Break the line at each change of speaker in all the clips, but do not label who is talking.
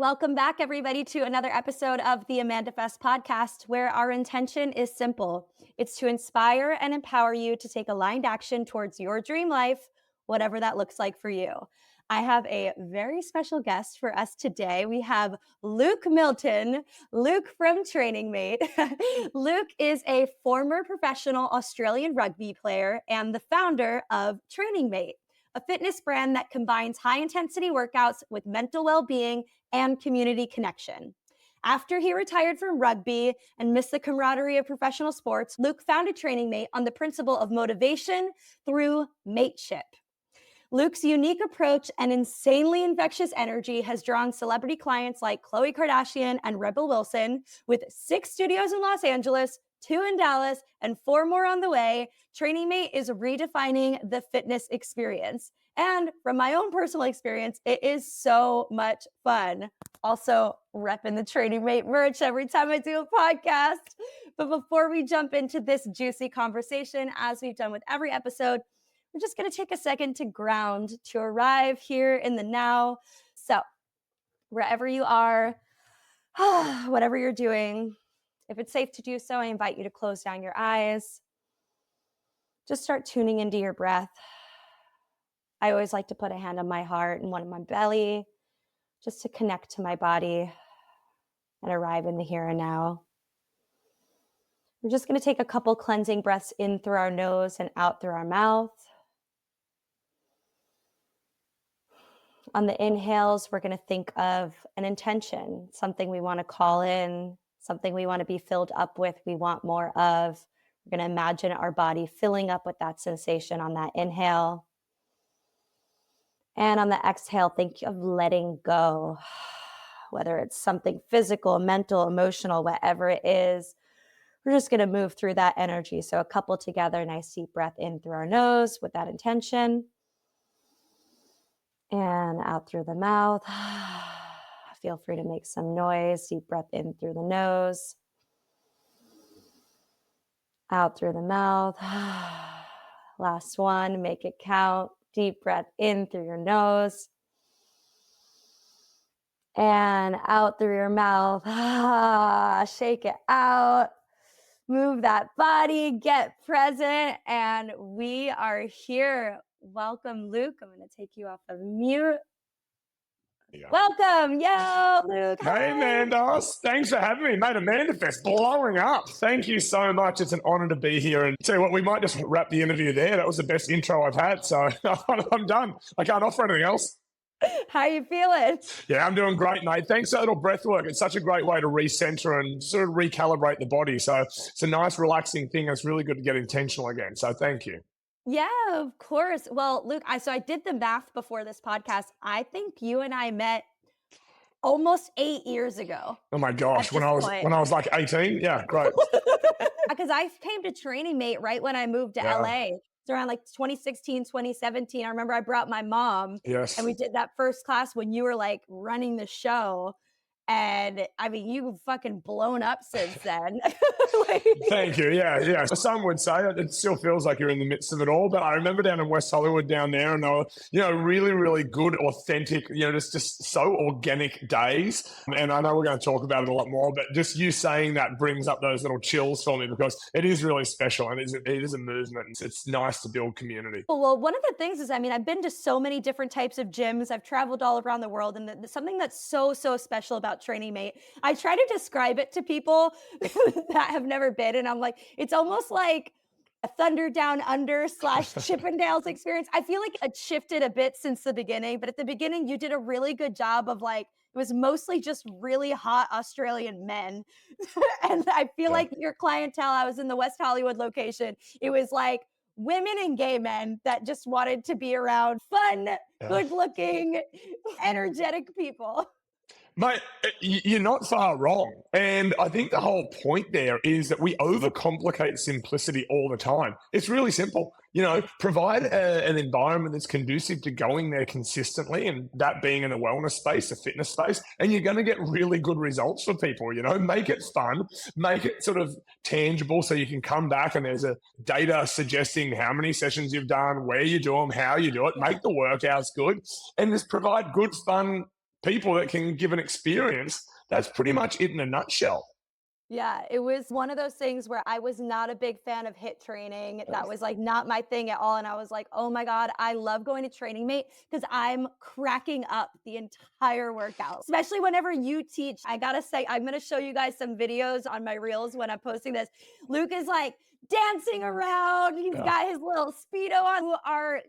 Welcome back, everybody, to another episode of the AmandaFest podcast, where our intention is simple. It's to inspire and empower you to take aligned action towards your dream life, whatever that looks like for you. I have a very special guest for us today. We have Luke Milton, Luke from Training Mate. Luke is a former professional Australian rugby player and the founder of Training Mate, a fitness brand that combines high-intensity workouts with mental well-being and community connection. After he retired from rugby and missed the camaraderie of professional sports, Luke founded Training Mate on the principle of motivation through mateship. Luke's unique approach and insanely infectious energy has drawn celebrity clients like Khloé Kardashian and Rebel Wilson. With 6 studios in Los Angeles, 2 in Dallas, and 4 more on the way, Training Mate is redefining the fitness experience. And from my own personal experience, it is so much fun. Also, repping the Training Mate merch every time I do a podcast. But before we jump into this juicy conversation, as we've done with every episode, we're just going to take a second to ground, to arrive here in the now. So, wherever you are, whatever you're doing, if it's safe to do so, I invite you to close down your eyes. Just start tuning into your breath. I always like to put a hand on my heart and one on my belly, just to connect to my body and arrive in the here and now. We're just going to take a couple cleansing breaths in through our nose and out through our mouth. On the inhales, we're going to think of an intention, something we want to call in, something we want to be filled up with, we want more of. We're going to imagine our body filling up with that sensation on that inhale. And on the exhale, think of letting go, whether it's something physical, mental, emotional, whatever it is. We're just going to move through that energy. So a couple together, nice deep breath in through our nose with that intention. And out through the mouth. Feel free to make some noise. Deep breath in through the nose. Out through the mouth. Last one, make it count. Deep breath in through your nose. And out through your mouth. Shake it out. Move that body, get present. And we are here. Welcome, Luke. I'm going to take you off of mute. Yeah. Welcome. Yo, Luke.
Hey, Amanda. Thanks for having me, mate. AmandaFest blowing up. Thank you so much. It's an honor to be here. And tell you what, we might just wrap the interview there. That was the best intro I've had. So I'm done. I can't offer anything else.
How you feeling?
Yeah, I'm doing great, mate. Thanks for that little breath work. It's such a great way to recenter and sort of recalibrate the body. So it's a nice, relaxing thing. It's really good to get intentional again. So thank you.
Yeah, of course. Well, Luke, I did the math before this podcast. I think you and I met almost 8 years ago.
Oh my gosh, when I was like 18. Yeah, great.
Because I came to Training Mate right when I moved to LA. It's around like 2016, 2017. I remember I brought my mom.
Yes.
And we did that first class when you were like running the show. And I mean, you've fucking blown up since then.
Thank you. Yeah. Some would say it still feels like you're in the midst of it all. But I remember down in West Hollywood down there, and they were, really, really good, authentic, just so organic days. And I know we're going to talk about it a lot more, but just you saying that brings up those little chills for me because it is really special and it is a movement. It's nice to build community.
Well, one of the things is, I've been to so many different types of gyms. I've traveled all around the world, and something that's so special about Training Mate, I try to describe it to people that have never been, and I'm like, it's almost like a Thunder Down Under / Chippendales experience. I feel like it shifted a bit since the beginning, but at the beginning you did a really good job of it was mostly just really hot Australian men. And I feel like your clientele, I was in the West Hollywood location, it was like women and gay men that just wanted to be around fun, good-looking, energetic people.
Mate, you're not far wrong. And I think the whole point there is that we overcomplicate simplicity all the time. It's really simple. Provide an environment that's conducive to going there consistently, and that being in a wellness space, a fitness space, and you're going to get really good results for people. Make it fun, make it sort of tangible so you can come back and there's a data suggesting how many sessions you've done, where you do them, how you do it, make the workouts good, and just provide good, fun people that can give an experience. That's pretty much it in a nutshell.
Yeah, it was one of those things where I was not a big fan of HIIT training. That was like not my thing at all. And I was like, oh my God, I love going to Training Mate because I'm cracking up the entire workout, especially whenever you teach. I gotta say, I'm gonna show you guys some videos on my reels when I'm posting this. Luke is like dancing around. He's got his little Speedo on.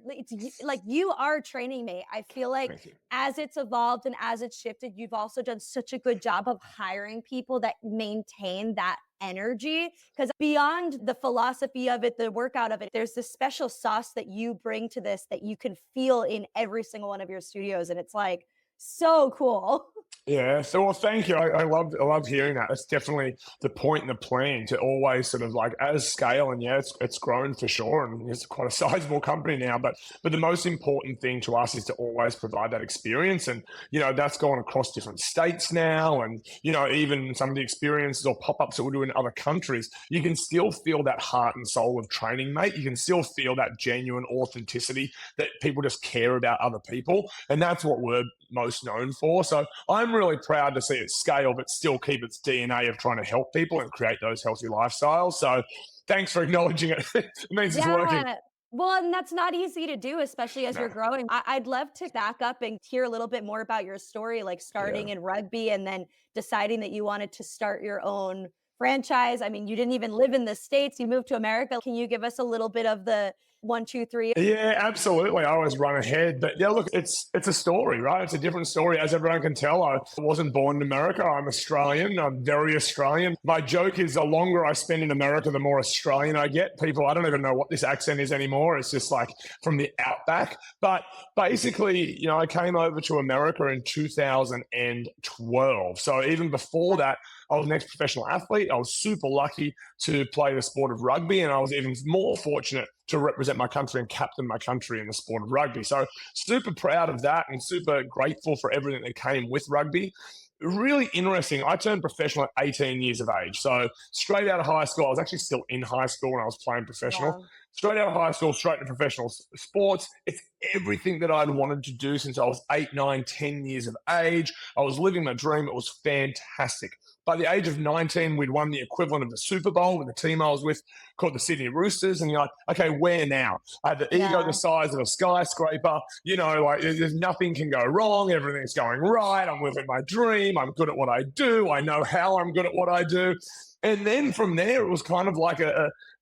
You are Training Mate. I feel like as it's evolved and as it's shifted, you've also done such a good job of hiring people that maintain that energy, because beyond the philosophy of it, the workout of it, there's this special sauce that you bring to this that you can feel in every single one of your studios. And it's like so cool.
Yeah, so well, thank you. I love hearing that. It's definitely the point and the plan to always sort of like as scale, and it's grown for sure, and it's quite a sizable company now. But the most important thing to us is to always provide that experience, and that's gone across different states now, and even some of the experiences or pop-ups that we'll do in other countries, you can still feel that heart and soul of Training Mate. You can still feel that genuine authenticity that people just care about other people, and that's what we're most known for. So I'm really proud to see it scale, but still keep its DNA of trying to help people and create those healthy lifestyles. So thanks for acknowledging it. It means it's working.
Well, and that's not easy to do, especially as you're growing. I'd love to back up and hear a little bit more about your story, like starting in rugby and then deciding that you wanted to start your own franchise. I mean, you didn't even live in the States. You moved to America. Can you give us a little bit of the 1, 2, 3?
Yeah, absolutely. I always run ahead. But yeah, look, it's a story, right? It's a different story. As everyone can tell, I wasn't born in America. I'm Australian. I'm very Australian. My joke is the longer I spend in America, the more Australian I get. People, I don't even know what this accent is anymore. It's just like from the outback. But basically, I came over to America in 2012. So even before that, I was an ex-professional athlete. I was super lucky to play the sport of rugby, and I was even more fortunate to represent my country and captain my country in the sport of rugby. So super proud of that and super grateful for everything that came with rugby. Really interesting. I turned professional at 18 years of age. So straight out of high school, I was actually still in high school when I was playing professional. Wow. Straight out of high school, straight into professional sports. It's everything that I'd wanted to do since I was 8, 9, 10 years of age. I was living my dream. It was fantastic. By the age of 19, we'd won the equivalent of the Super Bowl with the team I was with called the Sydney Roosters. And you're like, okay, where now? I had the ego the size of a skyscraper. There's nothing can go wrong. Everything's going right. I'm living my dream. I'm good at what I do. I know how I'm good at what I do. And then from there, it was kind of like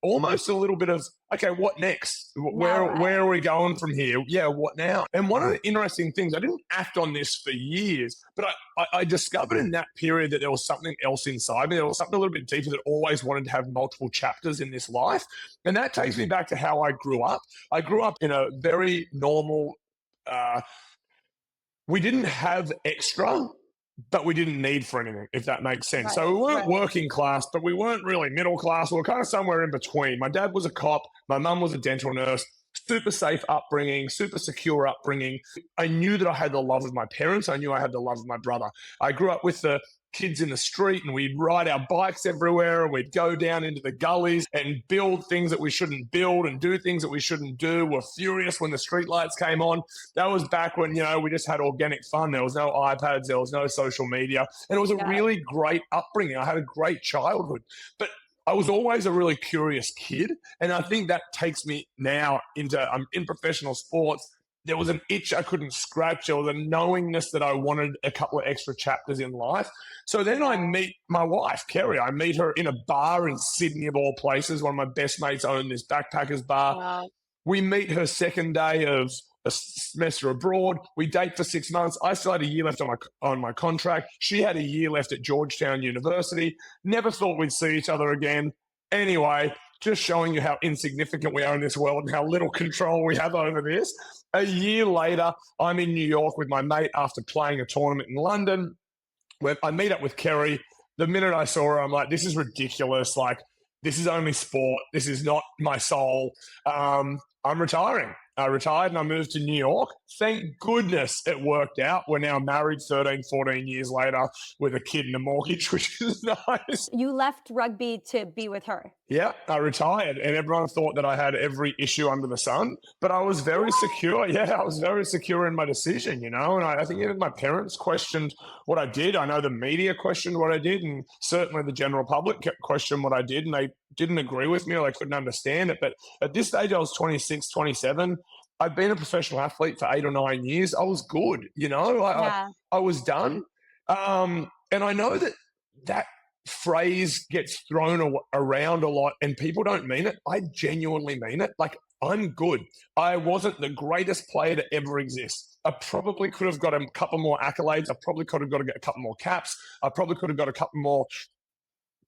almost a little bit of, okay, what next? Where are we going from here? Yeah, what now? And one of the interesting things, I didn't act on this for years, but I discovered in that period that there was something else inside me. There was something a little bit deeper that always wanted to have multiple chapters in this life. And that takes me back to how I grew up. I grew up in a very normal, we didn't have extra, but we didn't need for anything, if that makes sense. Right, so we weren't working class, but we weren't really middle class. We were kind of somewhere in between. My dad was a cop. My mum was a dental nurse. Super safe upbringing, super secure upbringing. I knew that I had the love of my parents. I knew I had the love of my brother. I grew up with the kids in the street, and we'd ride our bikes everywhere, and we'd go down into the gullies and build things that we shouldn't build and do things that we shouldn't do. We're furious when the street lights came on. That was back when, we just had organic fun. There was no iPads. There was no social media. And it was a really great upbringing. I had a great childhood. But I was always a really curious kid. And I think that takes me now into, I'm in professional sports. There was an itch I couldn't scratch. There was a knowingness that I wanted a couple of extra chapters in life. So then I meet my wife, Carrie. I meet her in a bar in Sydney, of all places. One of my best mates owned this backpackers bar. Wow. We meet her second day of a semester abroad. We date for 6 months. I still had a year left on my contract. She had a year left at Georgetown University. Never thought we'd see each other again. Anyway, just showing you how insignificant we are in this world and how little control we have over this. A year later, I'm in New York with my mate after playing a tournament in London. Where I meet up with Carrie. The minute I saw her, I'm like, this is ridiculous. Like, this is only sport. This is not my soul. I'm retiring. I retired and I moved to New York. Thank goodness it worked out. We're now married 13, 14 years later with a kid and a mortgage, which is nice.
You left rugby to be with her.
Yeah, I retired and everyone thought that I had every issue under the sun, but I was very secure. Yeah, I was very secure in my decision, and I think even my parents questioned what I did. I know the media questioned what I did, and certainly the general public questioned what I did, and they didn't agree with me or they couldn't understand it. But at this stage, I was 26, 27. I'd been a professional athlete for 8 or 9 years. I was good, I was done. And I know that phrase gets thrown around a lot and people don't mean it. I genuinely mean it. Like, I'm good. I wasn't the greatest player to ever exist. I probably could have got a couple more accolades. I probably could have got a couple more caps. I probably could have got a couple more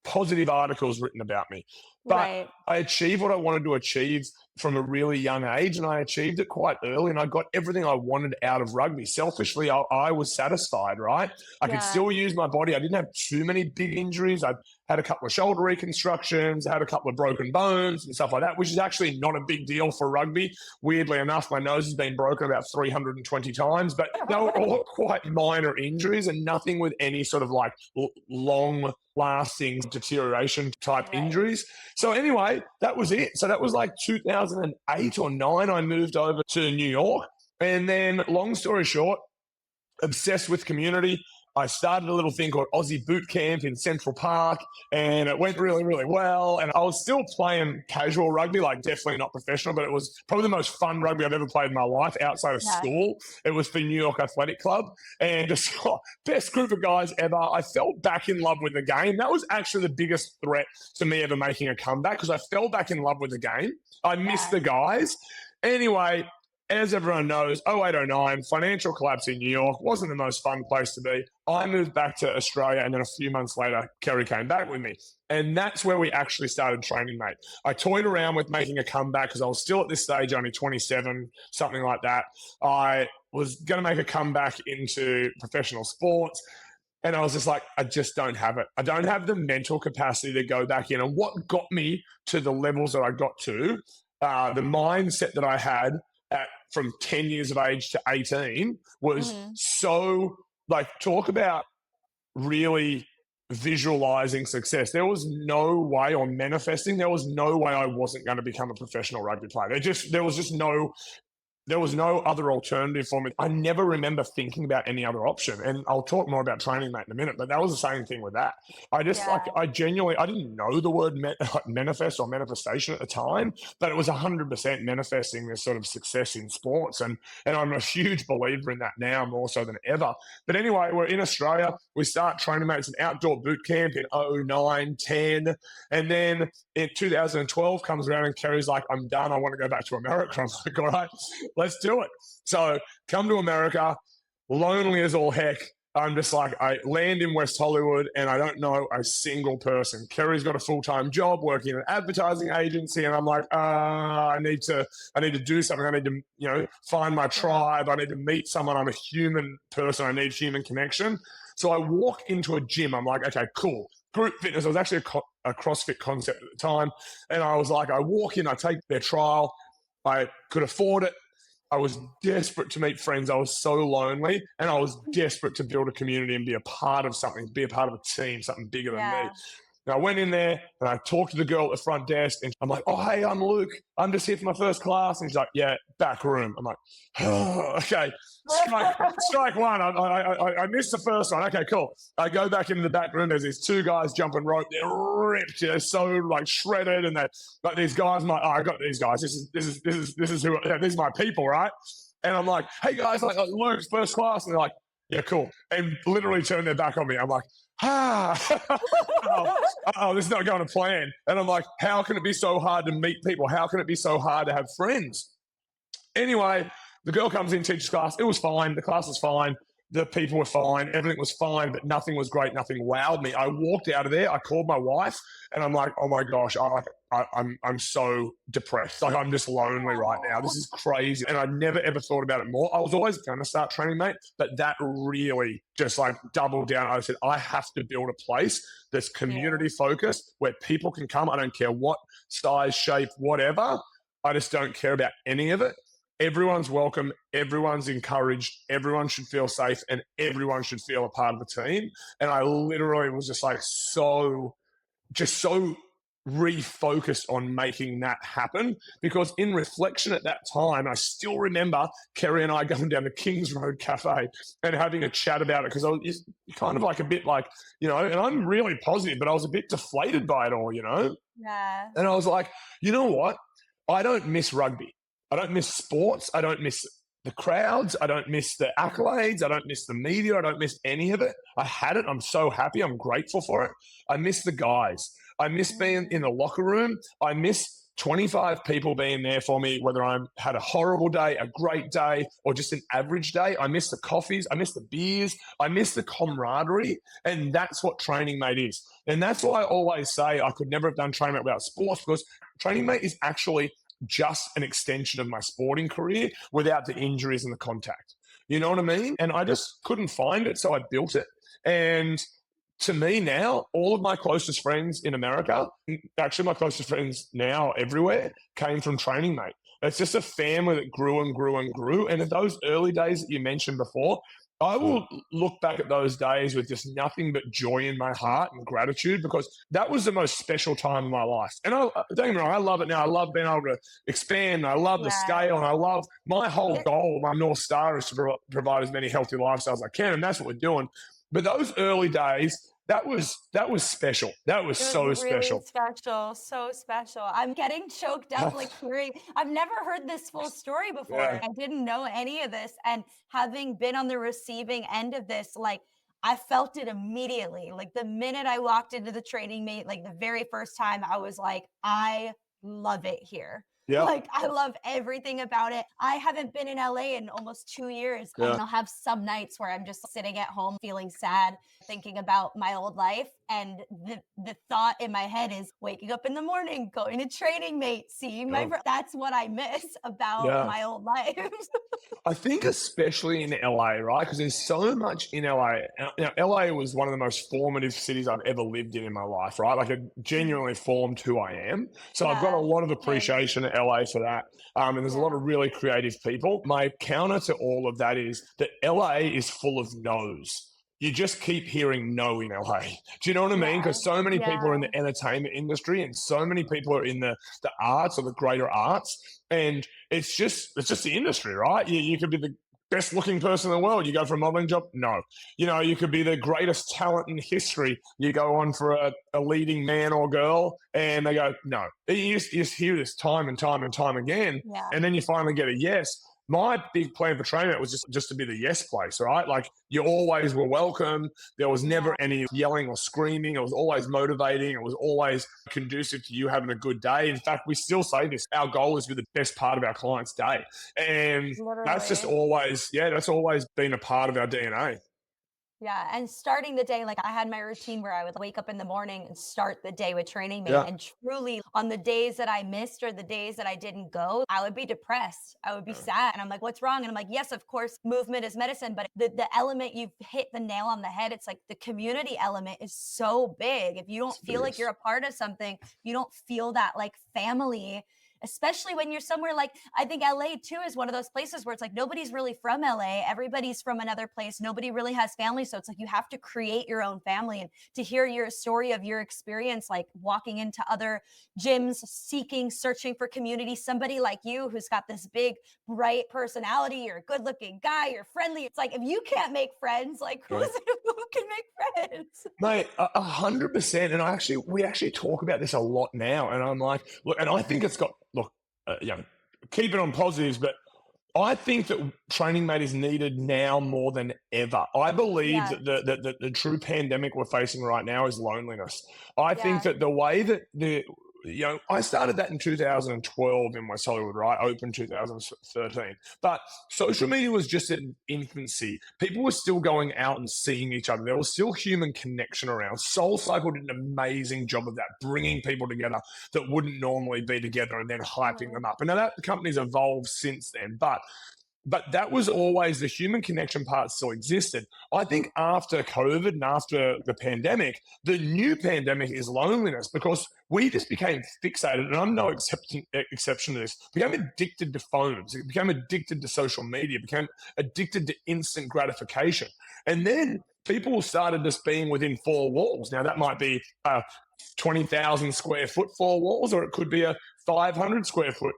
positive articles written about me. But I achieved what I wanted to achieve from a really young age, and I achieved it quite early, and I got everything I wanted out of rugby. Selfishly, I was satisfied, right? I could still use my body. I didn't have too many big injuries. I had a couple of shoulder reconstructions, I had a couple of broken bones and stuff like that, which is actually not a big deal for rugby. Weirdly enough, my nose has been broken about 320 times, but they were all quite minor injuries and nothing with any sort of like long-lasting deterioration type injuries. So anyway, that was it. So that was like 2008 or 9, I moved over to New York. And then, long story short, obsessed with community. I started a little thing called Aussie Boot Camp in Central Park, and it went really, really well. And I was still playing casual rugby, like definitely not professional, but it was probably the most fun rugby I've ever played in my life outside of school. It was for New York Athletic Club, and just best group of guys ever. I fell back in love with the game. That was actually the biggest threat to me ever making a comeback, because I fell back in love with the game. I missed the guys. Anyway, as everyone knows, 0809, financial collapse in New York, wasn't the most fun place to be. I moved back to Australia, and then a few months later, Carrie came back with me. And that's where we actually started training, mate. I toyed around with making a comeback because I was still at this stage, only 27, something like that. I was going to make a comeback into professional sports. And I was just like, I just don't have it. I don't have the mental capacity to go back in. And what got me to the levels that I got to, the mindset that I had from 10 years of age to 18 was so, like, talk about really visualizing success. There was no way, or manifesting, there was no way I wasn't going to become a professional rugby player. There was no other alternative for me. I never remember thinking about any other option. And I'll talk more about training, mate, in a minute, but that was the same thing with that. I just I genuinely, I didn't know the word manifest or manifestation at the time, but it was 100% manifesting this sort of success in sports. And I'm a huge believer in that now, more so than ever. But anyway, we're in Australia. We start training, mate. It's an outdoor boot camp in 09, 10. And then in 2012 comes around and Carrie's like, I'm done. I want to go back to America. I'm like, all right, let's do it. So come to America, lonely as all heck. I'm just like, I land in West Hollywood and I don't know a single person. Carrie's got a full-time job working in an advertising agency. And I'm like, I need to do something. I need to, find my tribe. I need to meet someone. I'm a human person. I need human connection. So I walk into a gym. I'm like, okay, cool. Group fitness. It was actually a CrossFit concept at the time. And I was like, I walk in, I take their trial. I could afford it. I was desperate to meet friends. I was so lonely, and I was desperate to build a community and be a part of something, be a part of a team, something bigger than me. And I went in there and I talked to the girl at the front desk, and I'm like, oh, hey, I'm Luke. I'm just here for my first class. And she's like, yeah, back room. I'm like, oh, okay, strike one. I missed the first one. Okay, cool. I go back into the back room. There's these two guys jumping rope. They're ripped. They're so like shredded, and like these guys. I'm like, oh, I got these guys. This is my people, right? And I'm like, hey guys, like Luke's first class, and they're like, yeah, cool. And literally turn their back on me. I'm like, this is not going to plan. And I'm like, how can it be so hard to meet people? How can it be so hard to have friends? Anyway, the girl comes in, teaches class. It was fine. The class was fine. The people were fine. Everything was fine, but nothing was great. Nothing wowed me. I walked out of there. I called my wife, and I'm like, oh my gosh, I'm so depressed. Like, I'm just lonely right now. This is crazy. And I never ever thought about it more. I was always going to start training, mate, but that really just like doubled down. I said, I have to build a place that's community focused where people can come. I don't care what size, shape, whatever. I just don't care about any of it. everyone's welcome, everyone's encouraged, everyone should feel safe, and everyone should feel a part of the team. And I literally was just like so refocused on making that happen, because in reflection at that time, I still remember Carrie and I going down the Kings Road Cafe and having a chat about it, because I was kind of like a bit like, and I'm really positive, but I was a bit deflated by it all,
Yeah.
And I was like, you know what? I don't miss rugby. I don't miss sports. I don't miss the crowds. I don't miss the accolades. I don't miss the media. I don't miss any of it. I had it. I'm so happy. I'm grateful for it. I miss the guys. I miss being in the locker room. I miss 25 people being there for me, whether I had a horrible day, a great day, or just an average day. I miss the coffees. I miss the beers. I miss the camaraderie. And that's what Training Mate is. And that's why I always say I could never have done Training Mate without sports, because Training Mate is actually just an extension of my sporting career without the injuries and the contact. You know what I mean? And I just couldn't find it, so I built it. And to me now, all of my closest friends in America, actually my closest friends now everywhere, came from Training Mate. It's just a family that grew and grew and grew. And in those early days that you mentioned before, I will look back at those days with just nothing but joy in my heart and gratitude, because that was the most special time in my life. And don't get me wrong, I love it now. I love being able to expand. I love the scale, and I love my whole goal. My North Star is to provide as many healthy lifestyles as I can, and that's what we're doing. But those early days, that was special. That was so
really
special.
So special. I'm getting choked up like hearing. I've never heard this full story before.
Yeah.
I didn't know any of this, and having been on the receiving end of this, like I felt it immediately. Like the minute I walked into the Training Mate, like the very first time, I was like, I love it here.
Yeah.
Like I love everything about it. I haven't been in LA in almost 2 years.
Yeah.
And I'll have some nights where I'm just sitting at home feeling sad, thinking about my old life. And the thought in my head is waking up in the morning, going to Training Mate, seeing my friends. That's what I miss about my old life.
I think especially in LA, right? Because there's so much in LA. Now, LA was one of the most formative cities I've ever lived in my life, right? Like it genuinely formed who I am. So I've got a lot of appreciation at LA for that. And there's a lot of really creative people. My counter to all of that is that LA is full of no's. You just keep hearing no in LA. Do you know what I mean? Because so many people are in the entertainment industry, and so many people are in the arts or the greater arts. And it's just the industry, right? You could be the best looking person in the world. You go for a modeling job? No. You could be the greatest talent in history. You go on for a leading man or girl, and they go, no. You just hear this time and time and time again.
Yeah.
And then you finally get a yes. My big plan for Training Mate was just to be the yes place, right? Like you always were welcome. There was never any yelling or screaming. It was always motivating. It was always conducive to you having a good day. In fact, we still say this. Our goal is to be the best part of our client's day. And that's just always, that's always been a part of our DNA.
Yeah. And starting the day, like I had my routine where I would wake up in the morning and start the day with Training Mate. And truly on the days that I missed or the days that I didn't go, I would be depressed. I would be sad. And I'm like, what's wrong? And I'm like, yes, of course, movement is medicine. But the element, you've hit the nail on the head. It's like the community element is so big. If you don't feel like you're a part of something, you don't feel that like family, especially when you're somewhere like, I think LA too is one of those places where it's like, nobody's really from LA. Everybody's from another place. Nobody really has family. So it's like, you have to create your own family. And to hear your story of your experience, like walking into other gyms, searching for community, somebody like you, who's got this big, bright personality, you're a good looking guy, you're friendly. It's like, if you can't make friends, like who can make friends?
Mate, 100%. And we actually talk about this a lot now. And I'm like, look, and I think it's got, keep it on positives, but I think that Training Mate is needed now more than ever. I believe that the true pandemic we're facing right now is loneliness. I think that the way that I started that in 2012 in West Hollywood, right? Open 2013. But social media was just in infancy. People were still going out and seeing each other. There was still human connection around. SoulCycle did an amazing job of that, bringing people together that wouldn't normally be together and then hyping them up. And now that company's evolved since then. But But that was always the human connection part still existed. I think after COVID and after the pandemic, the new pandemic is loneliness because we just became fixated, and I'm no exception to this, became addicted to phones, became addicted to social media, became addicted to instant gratification. And then people started just being within four walls. Now, that might be 20,000 square foot four walls, or it could be a 500 square foot,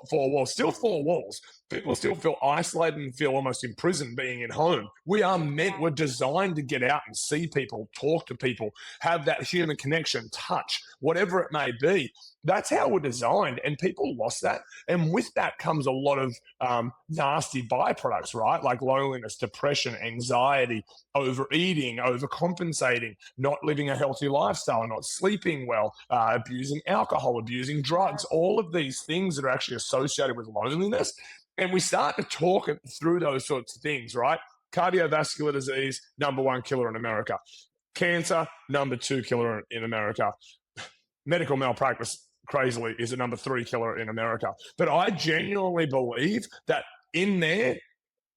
four walls, still four walls. People still feel isolated and feel almost imprisoned being at home. We're designed to get out and see people, talk to people, have that human connection, touch, whatever it may be. That's how we're designed, and people lost that. And with that comes a lot of nasty byproducts, right? Like loneliness, depression, anxiety, overeating, overcompensating, not living a healthy lifestyle, not sleeping well, abusing alcohol, abusing drugs, all of these things that are actually associated with loneliness. And we start to talk through those sorts of things, right? Cardiovascular disease, number one killer in America. Cancer, number two killer in America. Medical malpractice, crazily, is a number three killer in America. But I genuinely believe that in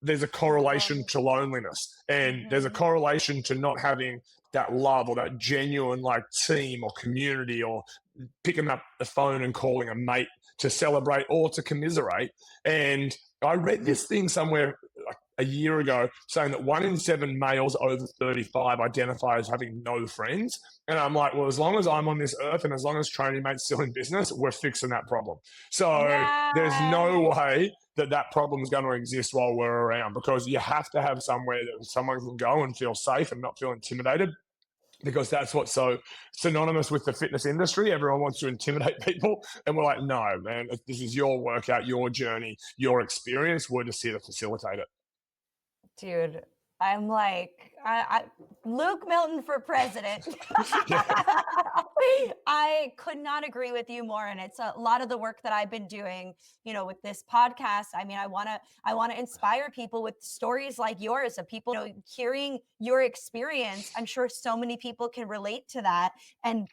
there's a correlation to loneliness, and there's a correlation to not having that love or that genuine like team or community, or picking up the phone and calling a mate to celebrate or to commiserate. And I read this thing somewhere like a year ago saying that 1 in 7 males over 35 identify as having no friends. And I'm like, well, as long as I'm on this earth and as long as Training Mate's still in business, we're fixing that problem. So there's no way that problem is going to exist while we're around, because you have to have somewhere that someone can go and feel safe and not feel intimidated, because that's what's so synonymous with the fitness industry. Everyone wants to intimidate people. And we're like, no, man, this is your workout, your journey, your experience. We're just here to facilitate it.
Dude, I'm like, Luke Milton for president. I could not agree with you more. And it's a lot of the work that I've been doing, with this podcast. I mean, I want to inspire people with stories like yours of people, hearing your experience. I'm sure so many people can relate to that, and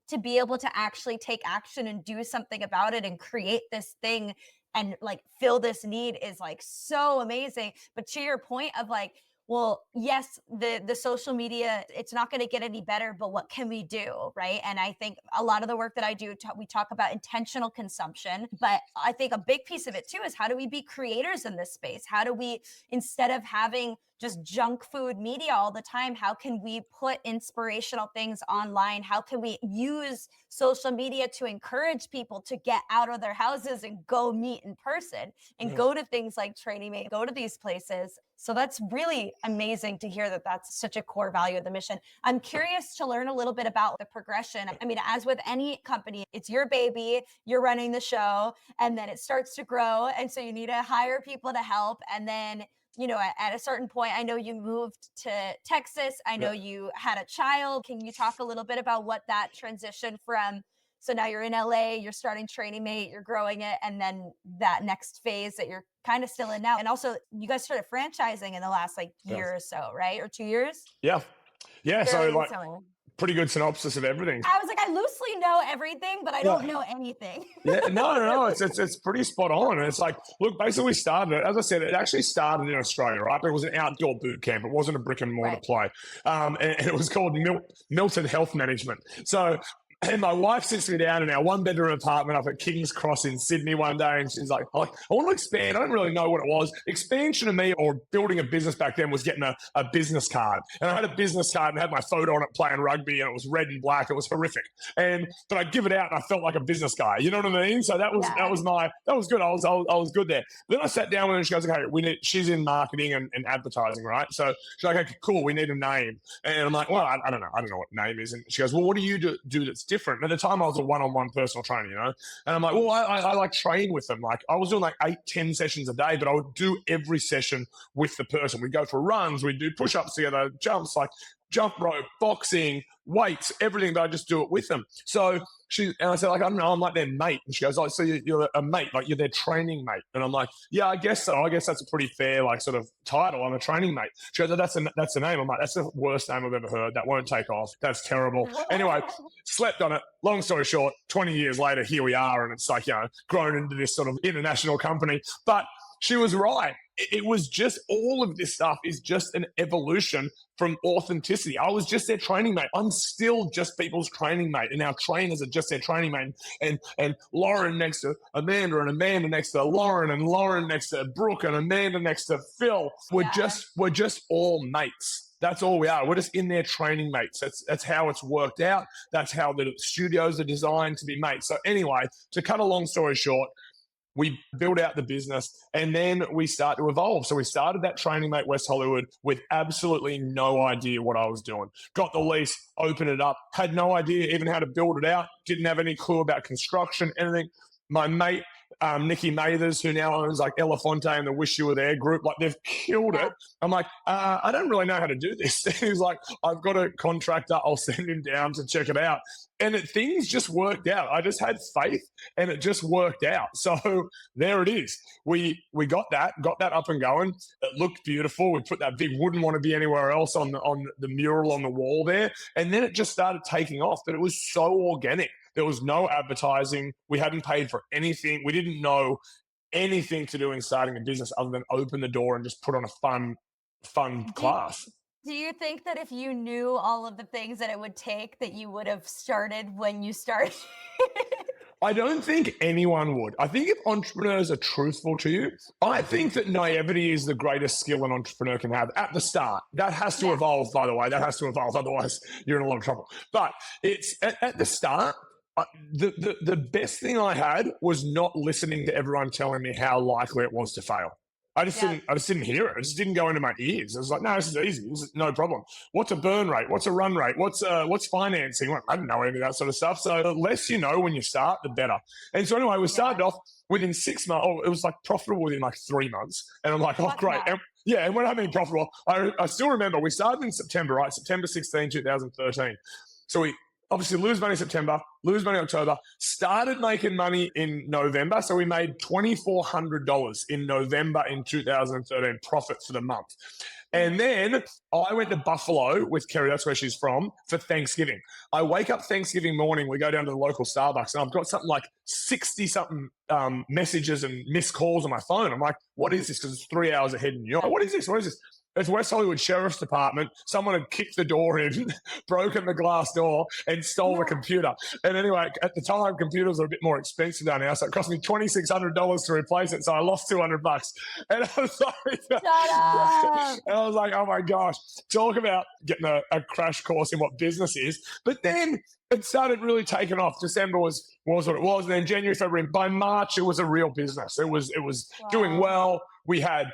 to be able to actually take action and do something about it and create this thing and like fill this need is like so amazing. But to your point of like, well, yes, the social media, it's not going to get any better, but what can we do, right? And I think a lot of the work that I do, we talk about intentional consumption, but I think a big piece of it too is how do we be creators in this space? How do we, instead of having just junk food media all the time, how can we put inspirational things online? How can we use social media to encourage people to get out of their houses and go meet in person and go to things like Training Mate, go to these places? So that's really amazing to hear that that's such a core value of the mission. I'm curious to learn a little bit about the progression. I mean, as with any company, it's your baby, you're running the show, and then it starts to grow. And so you need to hire people to help. And then, at a certain point, I know you moved to Texas. I know you had a child. Can you talk a little bit about what that transition from, so now you're in LA, you're starting Training Mate, you're growing it, and then that next phase that you're kind of still in now. And also you guys started franchising in the last year or so, right? Or 2 years?
Yeah. So pretty good synopsis of everything.
I was like, I loosely know everything, but I don't know anything.
No. It's pretty spot on. And it's like, look, basically as I said, it actually started in Australia, right? But it was an outdoor boot camp. It wasn't a brick and mortar play. And it was called Milton Health Management. So, and my wife sits me down in our 1-bedroom apartment up at King's Cross in Sydney one day, and she's like, I want to expand. I don't really know what it was. Expansion to me, or building a business back then, was getting a business card. And I had a business card and had my photo on it playing rugby, and it was red and black. It was horrific. But I'd give it out and I felt like a business guy. You know what I mean? So that was good. I was good there. Then I sat down with her and she goes, okay, she's in marketing and advertising, right? So she's like, okay, cool, we need a name. And I'm like, well, I don't know. I don't know what name is. And she goes, well, what do you do that's different? At the time I was a one-on-one personal trainer, and I'm like, well, I like train with them. Like I was doing 8-10 sessions a day, but I would do every session with the person. We'd go for runs, we'd do push-ups together, jumps, jump rope, boxing, weights, everything, but I just do it with them. So I said, I don't know, I'm like their mate. And she goes, so you're a mate, you're their training mate. And I'm like, yeah, I guess so. I guess that's a pretty fair, sort of title. I'm a training mate. She goes, that's the name. I'm like, that's the worst name I've ever heard. That won't take off. That's terrible. Anyway, slept on it. Long story short, 20 years later, here we are. And it's grown into this sort of international company. But She was right. It was just, all of this stuff is just an evolution from authenticity. I was just their training mate. I'm still just people's training mate, and our trainers are just their training mate. And Lauren next to Amanda, and Amanda next to Lauren, and Lauren next to Brooke, and Amanda next to Phil. We're just all mates. That's all we are. We're just in there training mates. That's how it's worked out. That's how the studios are designed to be mates. So anyway, to cut a long story short, we build out the business, and then we start to evolve. So we started that training mate West Hollywood with absolutely no idea what I was doing. Got the lease, opened it up, had no idea even how to build it out, didn't have any clue about construction, anything. My mate, Nikki Mathers, who now owns like Elephante and the Wish You Were There group, like they've killed it. I'm like, I don't really know how to do this. He's like, I've got a contractor, I'll send him down to check it out. And things just worked out. I just had faith, and it just worked out. So there it is. We got that up and going. It looked beautiful. We put that big "wouldn't want to be anywhere else" on the mural on the wall there, and then it just started taking off. But it was so organic. There was no advertising. We hadn't paid for anything. We didn't know anything to do in starting a business other than open the door and just put on a fun class.
Do you think that if you knew all of the things that it would take, that you would have started when you started?
I don't think anyone would. I think if entrepreneurs are truthful to you, I think that naivety is the greatest skill an entrepreneur can have at the start. That has to evolve, by the way. That has to evolve. Otherwise, you're in a lot of trouble. But it's at the start, the best thing I had was not listening to everyone telling me how likely it was to fail. I just didn't hear it. It just didn't go into my ears. I was like, no, this is easy. This is no problem. What's a burn rate? What's a run rate? What's financing? Well, I didn't know any of that sort of stuff. So the less you know when you start, the better. And so anyway, we started off within 6 months. Oh, it was like profitable within like 3 months. And I'm like, oh, great. And when I mean profitable, I still remember we started in September, right? September 16, 2013. So we obviously lose money in September, lose money in October, started making money in November. So we made $2,400 in November in 2013 profit for the month. And then I went to Buffalo with Carrie, that's where she's from, for Thanksgiving. I wake up Thanksgiving morning, we go down to the local Starbucks, and I've got something like 60-something messages and missed calls on my phone. I'm like, what is this? Because it's 3 hours ahead in New York. What is this? What is this? It's West Hollywood Sheriff's Department. Someone had kicked the door in, broken the glass door, and stole the computer. And anyway, at the time, computers are a bit more expensive down now, so it cost me $2,600 to replace it. So I lost $200. And I was like, I was like, oh my gosh, talk about getting a crash course in what business is. But then it started really taking off. December was what it was. And then January, February, by March, it was a real business. It was doing well. We had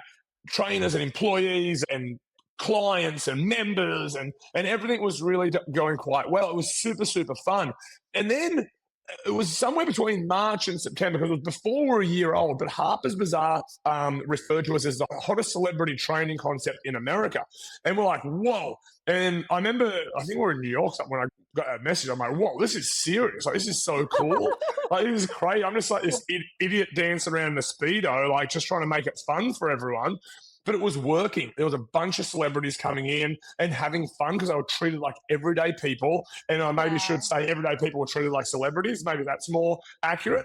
trainers and employees and clients and members, and everything was really going quite well. It was super, super fun. And then it was somewhere between March and September, because it was before we're a year old, but Harper's Bazaar referred to us as the hottest celebrity training concept in America. And we're like, whoa. And I remember, I think we were in New York when I got that message. I'm like, whoa, this is serious. Like, this is so cool. Like, this is crazy. I'm just like this idiot dancing around the Speedo, like just trying to make it fun for everyone. But it was working. There was a bunch of celebrities coming in and having fun because they were treated like everyday people. And I maybe should say everyday people were treated like celebrities. Maybe that's more accurate.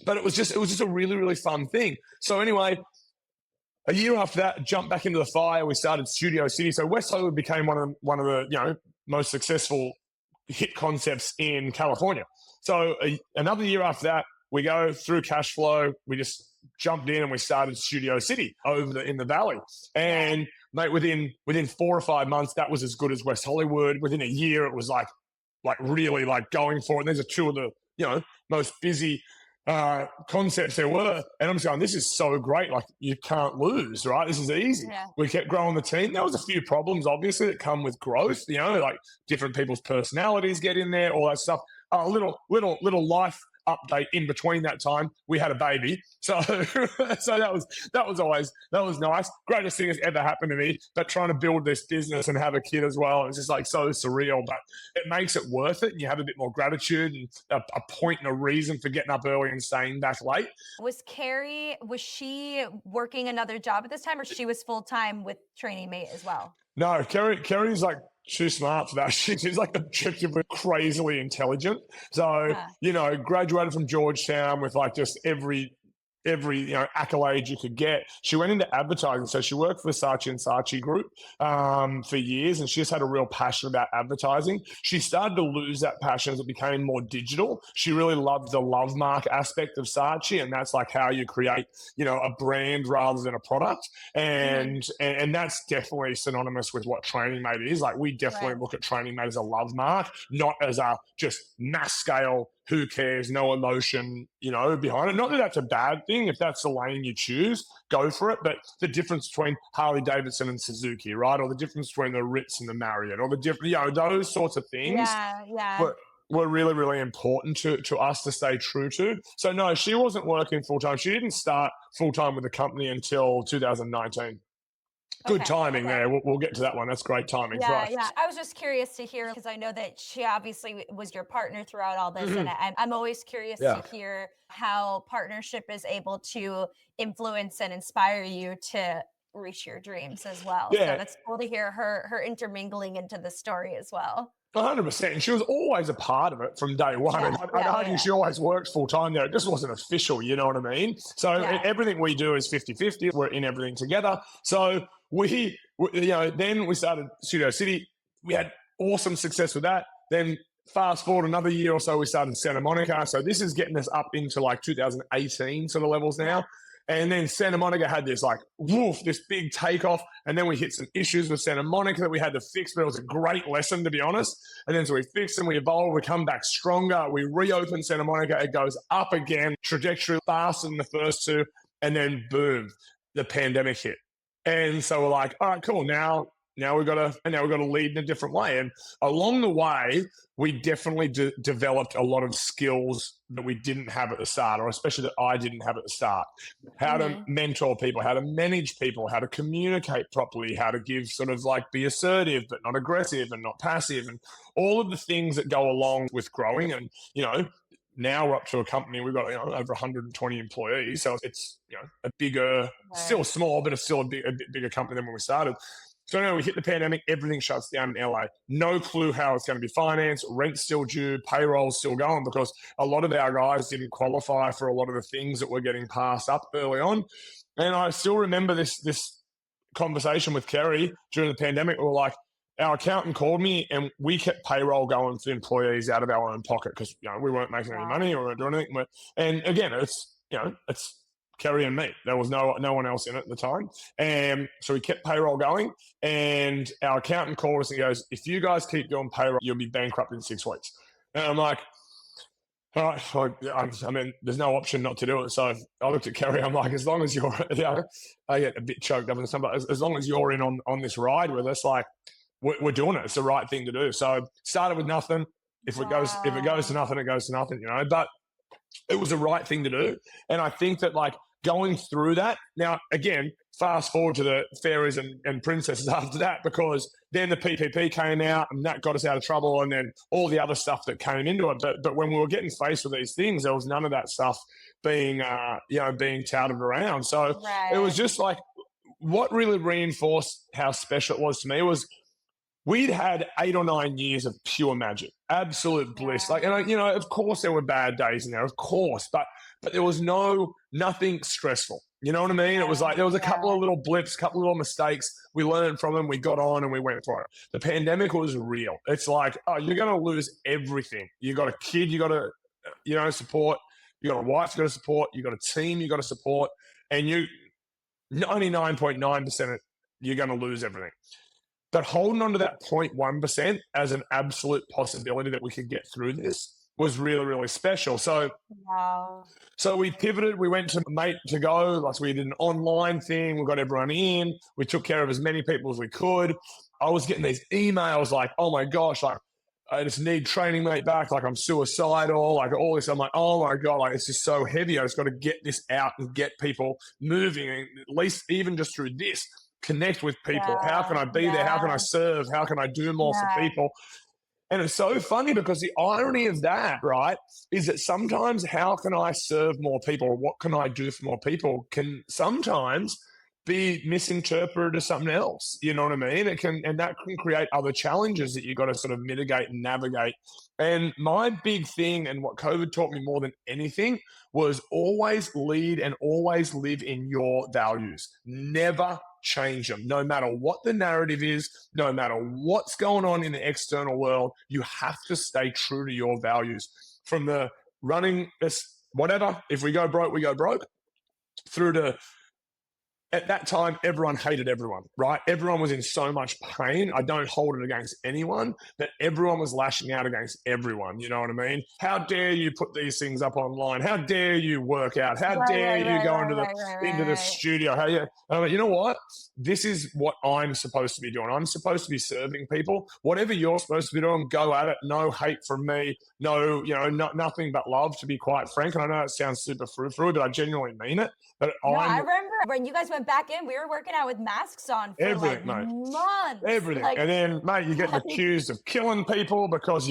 But it was just a really, really fun thing. So anyway, a year after that, jumped back into the fire. We started Studio City. So West Hollywood became one of the most successful hit concepts in California. So another year after that, we go through cash flow. We just jumped in and we started Studio City in the valley. And mate, within 4 or 5 months, that was as good as West Hollywood. Within a year, it was like really like going for it. And these are two of the most busy concepts there were. And I'm just going, this is so great. Like, you can't lose, right? This is easy. Yeah. We kept growing the team. There was a few problems, obviously, that come with growth. Like different people's personalities get in there, all that stuff. A little life update in between that time, we had a baby. So that was nice. Greatest thing that's ever happened to me. But trying to build this business and have a kid as well, it's just like so surreal, but it makes it worth it. And you have a bit more gratitude and a point and a reason for getting up early and staying back late. Was she working another job at this time, or she was full-time with Training Mate as well? No, Carrie's like too smart for that. She's like objectively crazily intelligent. So, graduated from Georgetown with like just every every accolade you could get. She went into advertising, so she worked for the Saatchi and Saatchi Group for years, and she just had a real passion about advertising. She started to lose that passion as it became more digital. She really loved the love mark aspect of Saatchi, and that's like how you create a brand rather than a product, and that's definitely synonymous with what Training Mate is. Like, we definitely look at Training Mate as a love mark, not as a just mass scale, who cares, no emotion, behind it. Not that that's a bad thing. If that's the lane you choose, go for it. But the difference between Harley Davidson and Suzuki, right? Or the difference between the Ritz and the Marriott, or the different, those sorts of things were really, really important to us to stay true to. So no, she wasn't working full-time. She didn't start full-time with the company until 2019. Good timing there. We'll get to that one. That's great timing for us.
Yeah. I was just curious to hear, because I know that she obviously was your partner throughout all this. And I'm always curious to hear how partnership is able to influence and inspire you to reach your dreams as well.
Yeah.
So that's cool to hear her intermingling into the story as well.
100%. And she was always a part of it from day one. I'd argue she always worked full time there. It just wasn't official, you know what I mean? So everything we do is 50-50. We're in everything together. So then we started Studio City. We had awesome success with that. Then fast forward another year or so, we started Santa Monica. So this is getting us up into like 2018 sort of levels now. And then Santa Monica had this this big takeoff. And then we hit some issues with Santa Monica that we had to fix, but it was a great lesson, to be honest. And then so we fixed and we evolved, we come back stronger. We reopen Santa Monica. It goes up again, trajectory faster than the first two. And then boom, the pandemic hit. And so we're like, all right, cool. Now we've got to lead in a different way. And along the way, we definitely developed a lot of skills that we didn't have at the start, or especially that I didn't have at the start. How to mentor people, how to manage people, how to communicate properly, how to give be assertive but not aggressive and not passive, and all of the things that go along with growing. And, now we're up to a company, we've got over 120 employees. So it's a bigger, still small, but it's still a bigger company than when we started. So now we hit the pandemic, everything shuts down in LA. No clue how it's going to be financed, rent's still due, payroll's still going, because a lot of our guys didn't qualify for a lot of the things that were getting passed up early on. And I still remember this conversation with Carrie during the pandemic. We were like, our accountant called me and we kept payroll going for employees out of our own pocket because we weren't making any money or weren't doing anything. And again, it's Carrie and me. There was no one else in it at the time. And so we kept payroll going, and our accountant called us and goes, if you guys keep doing payroll, you'll be bankrupt in 6 weeks. And I'm like, all right, I mean, there's no option not to do it. So I looked at Carrie. I'm like, as long as you're, I get a bit choked up and stuff, but as long as you're in on this ride with us, like, we're doing it. It's the right thing to do. So started with nothing. If it goes to nothing, it goes to nothing, but it was the right thing to do. And I think that going through that now, again, fast forward to the fairies and princesses after that, because then the PPP came out and that got us out of trouble. And then all the other stuff that came into it. But when we were getting faced with these things, there was none of that stuff being touted around. So it was just what really reinforced how special it was to me was we'd had 8 or 9 years of pure magic, absolute bliss. Of course there were bad days in there, of course, but there was nothing stressful. You know what I mean? It was there was a couple of little blips, a couple of little mistakes. We learned from them. We got on and we went for it. The pandemic was real. It's you're going to lose everything. You got a kid, you got to, support. You got a wife, you got to support. You got a team, you got to support. And 99.9%, you're going to lose everything. But holding on to that 0.1% as an absolute possibility that we could get through this was really, really special. So, So we pivoted. We went to Mate to Go. We did an online thing. We got everyone in. We took care of as many people as we could. I was getting these emails oh my gosh, I just need Training Mate back. I'm suicidal. All this. I'm like, oh my God, it's just so heavy. I just got to get this out and get people moving. And at least even just through this, connect with people. How can I be there? How can I serve? How can I do more for people? And it's so funny because the irony of that, right, is that sometimes how can I serve more people or what can I do for more people can sometimes be misinterpreted as something else. You know what I mean? And that can create other challenges that you've got to sort of mitigate and navigate. And my big thing, and what COVID taught me more than anything, was always lead and always live in your values. Never change them. No matter what the narrative is, no matter what's going on in the external world, you have to stay true to your values. From the running this, whatever, if we go broke, we go broke, through to, at that time, everyone hated everyone, right? Everyone was in so much pain. I don't hold it against anyone, but everyone was lashing out against everyone. You know what I mean? How dare you put these things up online? How dare you work out? How dare you go into the studio? I'm like, you know what? This is what I'm supposed to be doing. I'm supposed to be serving people. Whatever you're supposed to be doing, go at it. No hate from me. No, nothing but love, to be quite frank. And I know it sounds super frou-frou, but I genuinely mean it. But
I remember when you guys went back in, we were working out with masks on for
everything,
like
mate.
Months.
Everything. And then, mate, you get accused of killing people because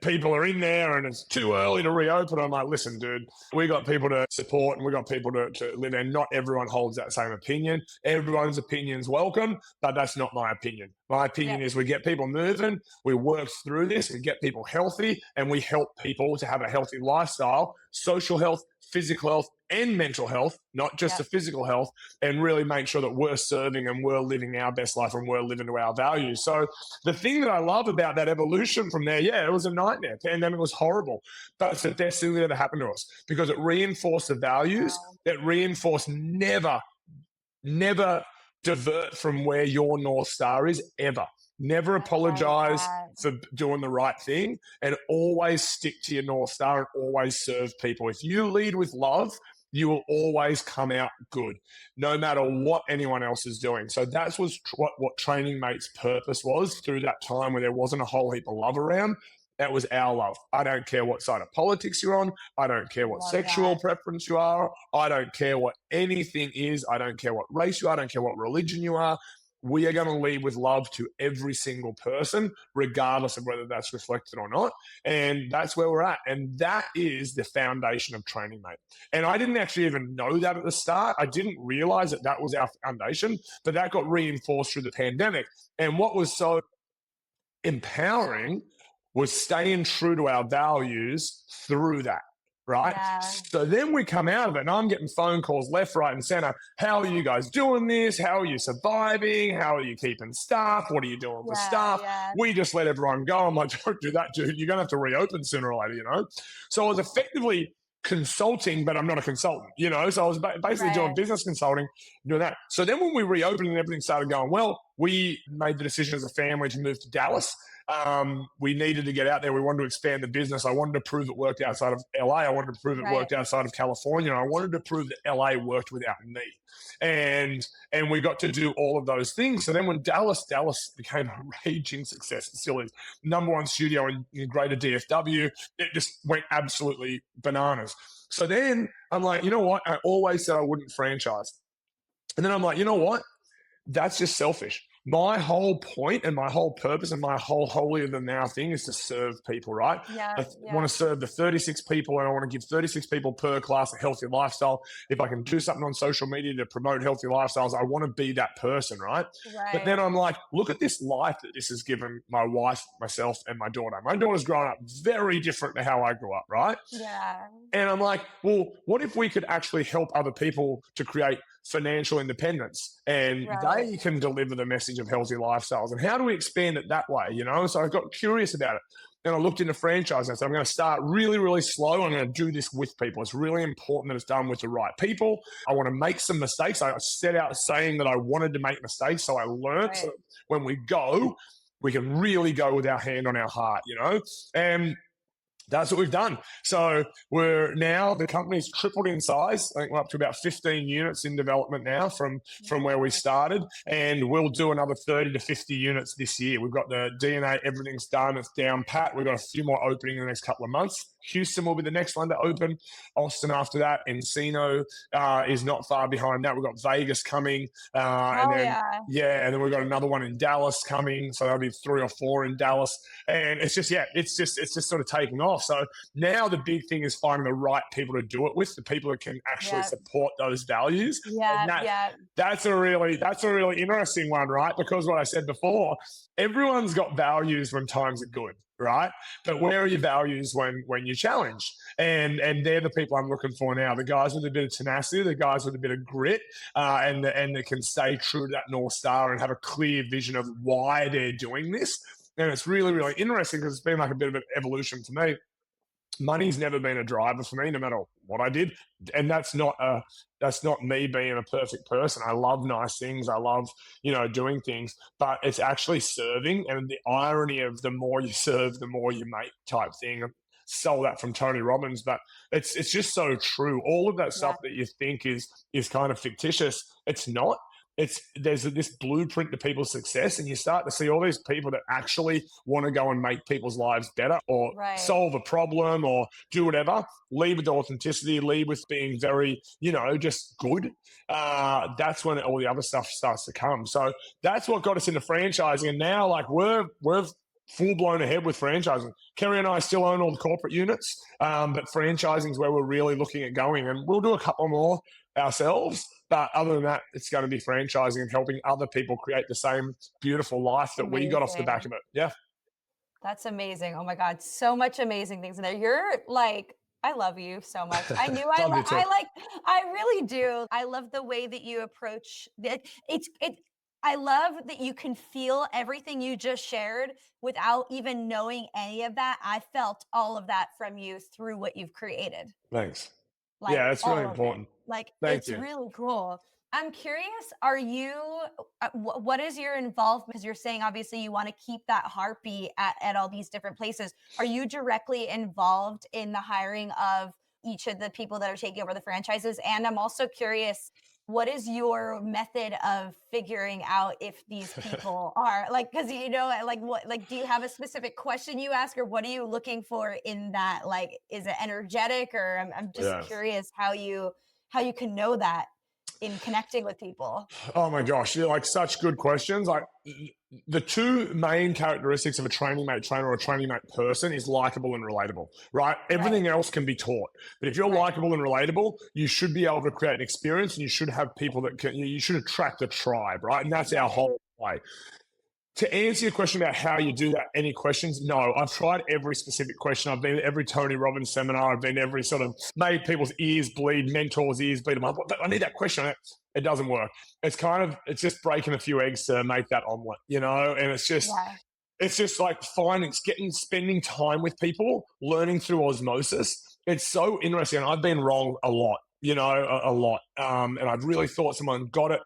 people are in there and it's too early to reopen. I'm like, listen, dude, we got people to support and we got people to live in. Not everyone holds that same opinion. Everyone's opinion's welcome, but that's not my opinion. My opinion is we get people moving, we work through this, we get people healthy, and we help people to have a healthy lifestyle, social health, physical health, and mental health, not just the physical health, and really make sure that we're serving and we're living our best life and we're living to our values. So the thing that I love about that evolution from there, it was a nightmare. Pandemic was horrible, but it's the best thing that ever happened to us because it reinforced the values. It reinforced never divert from where your North Star is ever. Never apologize for doing the right thing, and always stick to your North Star and always serve people. If you lead with love, you will always come out good, no matter what anyone else is doing. So that's what Training Mate's purpose was through that time where there wasn't a whole heap of love around. That was our love. I don't care what side of politics you're on. I don't care what sexual preference you are. I don't care what anything is. I don't care what race you are. I don't care what religion you are. We are going to lead with love to every single person, regardless of whether that's reflected or not. And that's where we're at. And that is the foundation of Training Mate. And I didn't actually even know that at the start. I didn't realize that that was our foundation, but that got reinforced through the pandemic. And what was so empowering was staying true to our values through that. Right. Yeah. So then we come out of it and I'm getting phone calls left, right, and center. How are you guys doing this? How are you surviving? How are you keeping staff? What are you doing for staff? Yeah. We just let everyone go. I'm like, don't do that, dude. You're going to have to reopen sooner or later, So I was effectively consulting, but I'm not a consultant, So I was basically doing business consulting, doing that. So then when we reopened and everything started going well, we made the decision as a family to move to Dallas. We needed to get out there. We wanted to expand the business. I wanted to prove it worked outside of LA. I wanted to prove it worked outside of California. And I wanted to prove that LA worked without me. And we got to do all of those things. So then when Dallas became a raging success, it still is, #1 studio in greater DFW, it just went absolutely bananas. So then I'm like, you know what? I always said I wouldn't franchise. And then I'm like, you know what? That's just selfish. My whole point and my whole purpose and my whole holier than thou thing is to serve people, right? I want to serve the 36 people, and I want to give 36 people per class a healthy lifestyle. If I can do something on social media to promote healthy lifestyles, I want to be that person, right? But then I'm like, look at this life that this has given my wife, myself, and my daughter. My daughter's grown up very different to how I grew up, right? Yeah. And I'm like, well, what if we could actually help other people to create financial independence, and they can deliver the message of healthy lifestyles? And how do we expand it that way? So I got curious about it, and I looked into franchising. So I'm going to start really, really slow. I'm going to do this with people. It's really important that it's done with the right people. I want to make some mistakes. I set out saying that I wanted to make mistakes, so I learned. So when we go, we can really go with our hand on our heart, and that's what we've done. So the company's tripled in size. I think we're up to about 15 units in development now from where we started. And we'll do another 30 to 50 units this year. We've got the DNA, everything's done. It's down pat. We've got a few more opening in the next couple of months. Houston will be the next one to open. Austin after that. Encino is not far behind that. We've got Vegas coming. And then we've got another one in Dallas coming. So that'll be 3 or 4 in Dallas. And it's just sort of taking off. off. So now the big thing is finding the right people to do it with, the people that can actually support those values. That's a really interesting one, right? Because what I said before, everyone's got values when times are good, right? But where are your values when you challenge? And they're the people I'm looking for now. The guys with a bit of tenacity, the guys with a bit of grit, and that can stay true to that North Star and have a clear vision of why they're doing this. And it's really, really interesting because it's been like a bit of an evolution for me. Money's never been a driver for me, no matter what I did, and that's not me being a perfect person. I love nice things. I love doing things, but it's actually serving. And the irony of the more you serve, the more you make type thing. I stole that from Tony Robbins, but it's just so true. All of that stuff that you think is kind of fictitious, it's not. There's this blueprint to people's success, and you start to see all these people that actually want to go and make people's lives better or solve a problem or do whatever. Lead with authenticity, lead with being very, just good. That's when all the other stuff starts to come. So that's what got us into franchising. And now, like, we're full blown ahead with franchising. Carrie and I still own all the corporate units, but franchising is where we're really looking at going, and we'll do a couple more ourselves. But other than that, it's going to be franchising and helping other people create the same beautiful life that we got off the back of it. Yeah.
That's amazing. Oh my God. So much amazing things in there. You're like, I love you so much. I knew I really do. I love the way that you approach it. I love that you can feel everything you just shared without even knowing any of that. I felt all of that from you through what you've created.
Thanks. Yeah, it's really important.
It's really cool. I'm curious, are you, what is your involvement? Because you're saying, obviously, you want to keep that heartbeat at all these different places. Are you directly involved in the hiring of each of the people that are taking over the franchises? And I'm also curious, what is your method of figuring out if these people are because do you have a specific question you ask, or what are you looking for in that? Like, is it energetic, or I'm just curious how you can know that in connecting with people.
Oh my gosh, you're like such good questions. Like, the two main characteristics of a training mate trainer or a training mate person is likable and relatable, right? Everything else can be taught. But if you're likable and relatable, you should be able to create an experience, and you should have people that you should attract a tribe, right? And that's our whole play. To answer your question about how you do that, any questions? No, I've tried every specific question. I've been at every Tony Robbins seminar. I've been to every sort of made people's ears bleed, mentors' ears bleed them up. But I need that question. It doesn't work. It's just breaking a few eggs to make that omelet, and it's just like spending time with people, learning through osmosis. It's so interesting. I've been wrong a lot, a lot. And I've really thought someone got it,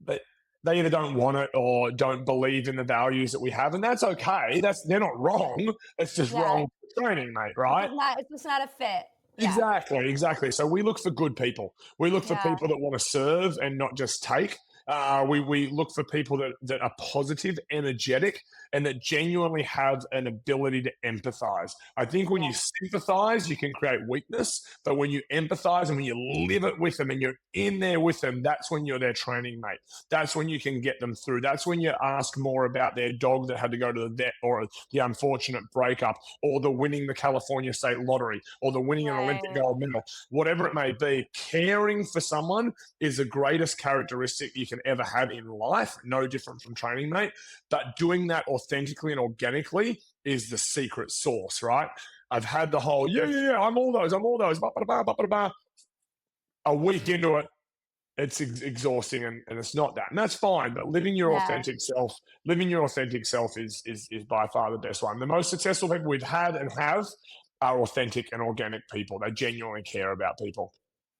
but they either don't want it or don't believe in the values that we have. And that's okay. They're not wrong. It's just wrong training, mate, right?
It's just not a fit.
Yeah. Exactly. So we look for good people. We look for people that want to serve and not just take. We look for people that are positive, energetic, and that genuinely have an ability to empathize. I think when you sympathize, you can create weakness, but when you empathize and when you live it with them and you're in there with them, that's when you're their training mate. That's when you can get them through. That's when you ask more about their dog that had to go to the vet, or the unfortunate breakup, or the winning the California state lottery, or the winning an Olympic gold medal, whatever it may be. Caring for someone is the greatest characteristic you can ever have in life, no different from training mate. But doing that authentically and organically is the secret sauce, right? I've had the whole, I'm all those. A week into it, it's exhausting, and it's not that. And that's fine, but living your authentic self is by far the best one. The most successful people we've had and have are authentic and organic people. They genuinely care about people.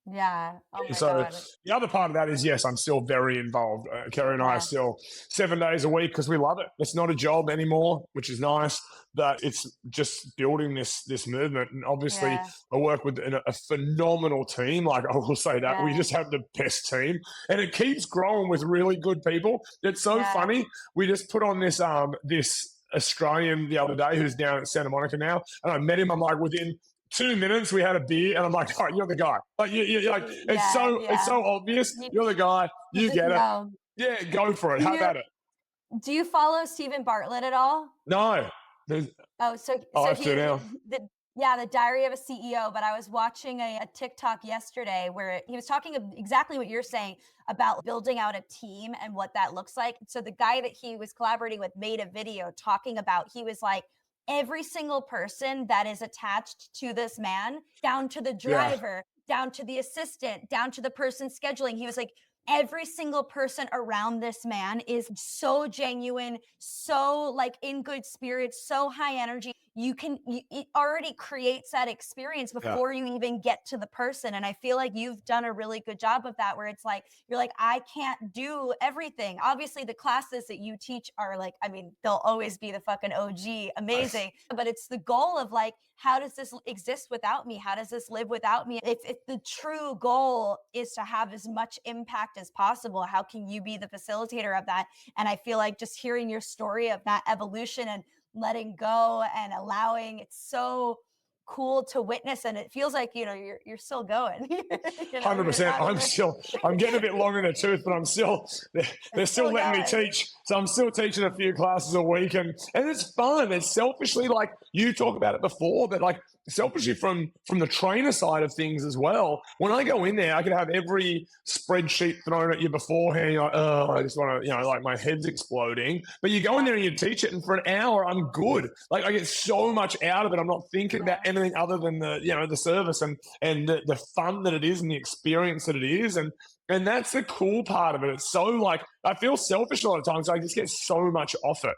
Yeah. Oh my
so
God.
The other part of that is, yes, I'm still very involved. Carrie and I are still 7 days a week because we love it. It's not a job anymore, which is nice, but it's just building this movement. And obviously I work with a phenomenal team. Like, I will say that we just have the best team, and it keeps growing with really good people. It's so funny. We just put on this Australian the other day who's down at Santa Monica now, and I met him. I'm like, within 2 minutes we had a beer, and I'm like, oh, you're the guy. Like, you're like, it's so obvious. You're the guy. You get it. Yeah, go for it. Have at it.
Do you follow Stephen Bartlett at all?
No.
So
I have to now.
Yeah, the Diary of a CEO. But I was watching a TikTok yesterday where he was talking exactly what you're saying about building out a team and what that looks like. So the guy that he was collaborating with made a video talking about, he was like, every single person that is attached to this man, down to the
Yeah.
driver, down to the assistant, down to the person scheduling. He was like, every single person around this man is so genuine, so like in good spirits, so high energy. It already creates that experience before you even get to the person. And I feel like you've done a really good job of that, where it's like, you're like, I can't do everything. Obviously the classes that you teach are like, I mean, they'll always be the fucking OG, amazing. But it's the goal of like, how does this exist without me? How does this live without me? If the true goal is to have as much impact as possible, how can you be the facilitator of that? And I feel like just hearing your story of that evolution and letting go and allowing, it's so cool to witness, and it feels like you're still going.
100%. I'm getting a bit long in the tooth, but they're still letting me teach. So I'm still teaching a few classes a week, and it's fun. It's selfishly, like you talked about it before, but like selfishly from the trainer side of things as well. When I go in there, I can have every spreadsheet thrown at you beforehand. You're like, oh, I just want to, like my head's exploding. But you go in there and you teach it, and for an hour, I'm good. Like I get so much out of it. I'm not thinking about anything other than the service and the fun that it is and the experience that it is. And that's the cool part of it. It's so like, I feel selfish a lot of times. So I just get so much off it.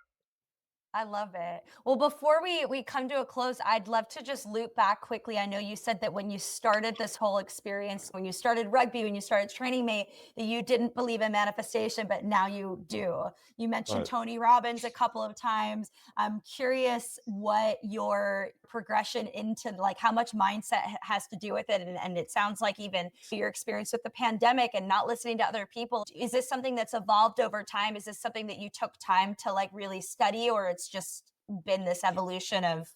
I love it. Well, before we come to a close, I'd love to just loop back quickly. I know you said that when you started this whole experience, when you started rugby, when you started training me, that you didn't believe in manifestation, but now you do. You mentioned Tony Robbins a couple of times. I'm curious what your progression into, like, how much mindset has to do with it. And it sounds like even your experience with the pandemic and not listening to other people. Is this something that's evolved over time? Is this something that you took time to like really study, or it's just been this evolution of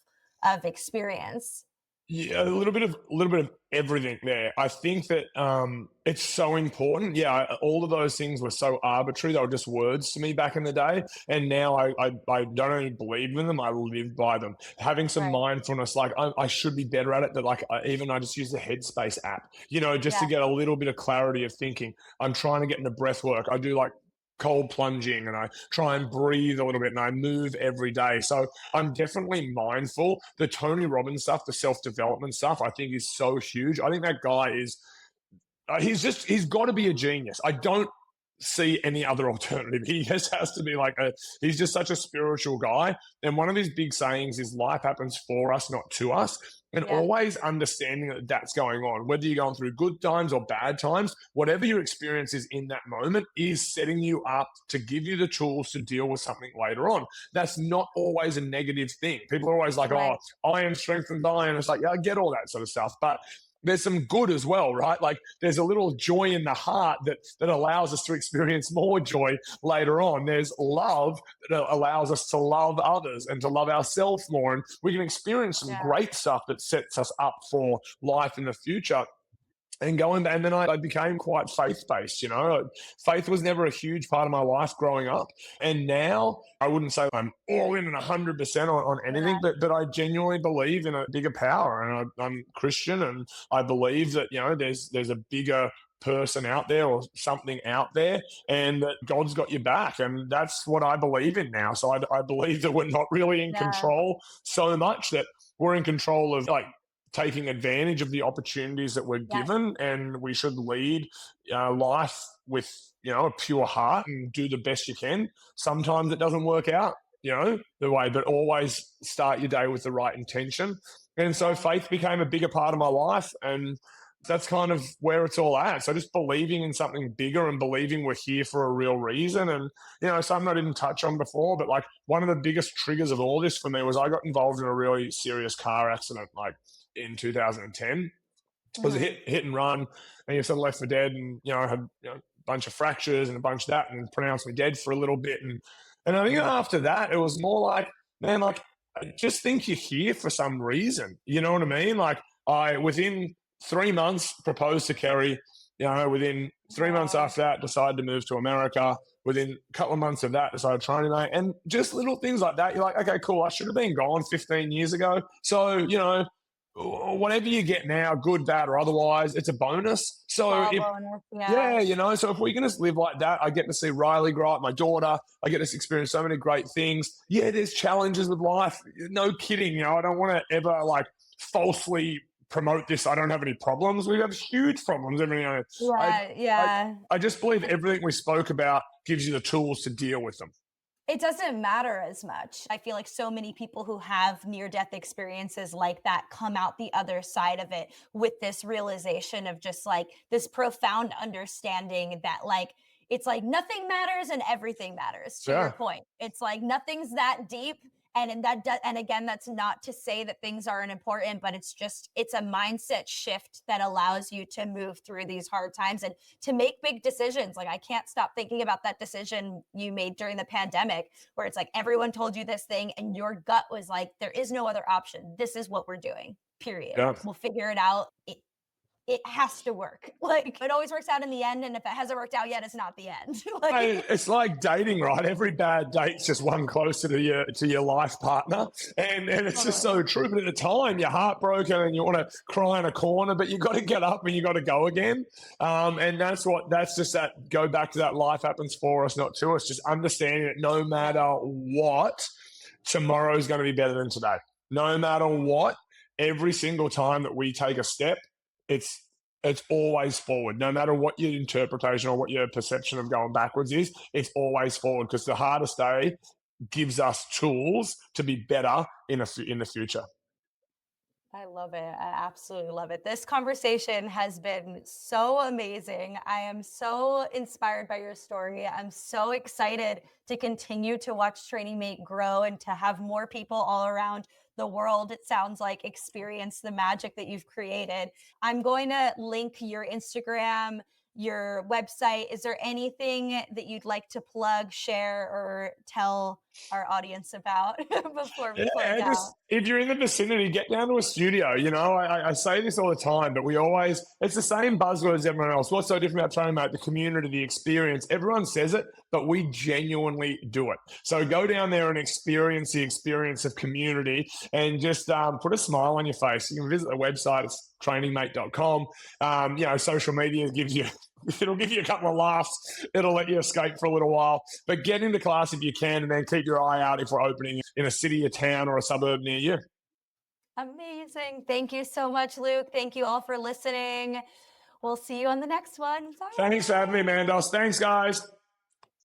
experience?
Yeah, a little bit of everything there. I think that it's so important. Yeah, all of those things were so arbitrary. They were just words to me back in the day. And now I don't only believe in them, I live by them. Having some mindfulness, like I should be better at it. But like I just use the Headspace app, just to get a little bit of clarity of thinking. I'm trying to get into breath work. I do like cold plunging, and I try and breathe a little bit, and I move every day. So I'm definitely mindful. The Tony Robbins stuff, the self-development stuff, I think is so huge. I think that guy is, he's got to be a genius. I don't see any other alternative. He just has to be like he's just such a spiritual guy. And one of his big sayings is life happens for us, not to us. And always understanding that that's going on, whether you're going through good times or bad times, whatever your experience is in that moment is setting you up to give you the tools to deal with something later on. That's not always a negative thing. People are always like, oh, iron strengthens iron. It's like, yeah, I get all that sort of stuff. But there's some good as well, right? Like there's a little joy in the heart that allows us to experience more joy later on. There's love that allows us to love others and to love ourselves more. And we can experience some great stuff that sets us up for life in the future. And then I became quite faith-based, Faith was never a huge part of my life growing up. And now I wouldn't say I'm all in and 100% on anything, but I genuinely believe in a bigger power. And I'm Christian, and I believe that, there's a bigger person out there or something out there, and that God's got your back. And that's what I believe in now. So I believe that we're not really in control so much, that we're in control of like taking advantage of the opportunities that we're given, and we should lead life with, a pure heart and do the best you can. Sometimes it doesn't work out, the way, but always start your day with the right intention. And so faith became a bigger part of my life, and that's kind of where it's all at. So just believing in something bigger and believing we're here for a real reason. And, something I didn't touch on before, but like one of the biggest triggers of all this for me was I got involved in a really serious car accident, like in 2010. It was a hit and run, and you sort of left for dead, and I had a bunch of fractures and a bunch of that, and pronounced me dead for a little bit. And I think after that, it was more like, man, like I just think you're here for some reason. You know what I mean? Like I within 3 months proposed to Carrie. Within 3 months after that, decided to move to America. Within a couple of months of that, decided to train me. And just little things like that. You're like, okay, cool. I should have been gone 15 years ago. So, whatever you get now, good, bad, or otherwise, it's a bonus. So if,
bonus,
yeah, you know, so if we can just live like that, I get to see Riley grow up, my daughter. I get to experience so many great things. Yeah, there's challenges with life. No kidding. You know, I don't want to ever like falsely promote this. I don't have any problems. We have huge problems. I just believe everything we spoke about gives you the tools to deal with them.
It doesn't matter as much. I feel like so many people who have near-death experiences like that come out the other side of it with this realization of just like this profound understanding that like, it's like nothing matters and everything matters, to your point. It's like nothing's that deep. And again, that's not to say that things aren't important, but it's a mindset shift that allows you to move through these hard times and to make big decisions. Like I can't stop thinking about that decision you made during the pandemic, where it's like everyone told you this thing and your gut was like, there is no other option. This is what we're doing, period.
Yeah.
We'll figure it out. It has to work. Like it always works out in the end. And if it hasn't worked out yet, it's not the end.
Like, it's like dating, right? Every bad date's just one closer to your life partner. And it's just so true. But at the time, you're heartbroken and you want to cry in a corner, but you got to get up and you got to go again. And that's just that, go back to that life happens for us, not to us. Just understanding that no matter what, tomorrow is going to be better than today. No matter what, every single time that we take a step, it's always forward. No matter what your interpretation or what your perception of going backwards is, it's always forward, because the hardest day gives us tools to be better in the future.
I love it. I absolutely love it. This conversation has been so amazing. I am so inspired by your story. I'm so excited to continue to watch Training Mate grow and to have more people all around the world, it sounds like, experience the magic that you've created. I'm going to link your Instagram, your website. Is there anything that you'd like to plug, share, or tell our audience about before we close out?
If you're in the vicinity, get down to a studio. You know, I say this all the time, but it's the same buzzword as everyone else. What's so different about Training Mate? The community, the experience. Everyone says it, but we genuinely do it. So go down there and experience the experience of community, and just put a smile on your face. You can visit the website. It's trainingmate.com. You know, social media it'll give you a couple of laughs. It'll let you escape for a little while. But get into class if you can, and then keep your eye out if we're opening in a city, a town, or a suburb near you.
Amazing. Thank you so much, Luke. Thank you all for listening. We'll see you on the next one. Bye.
Thanks for having me, Amanda. Thanks, guys.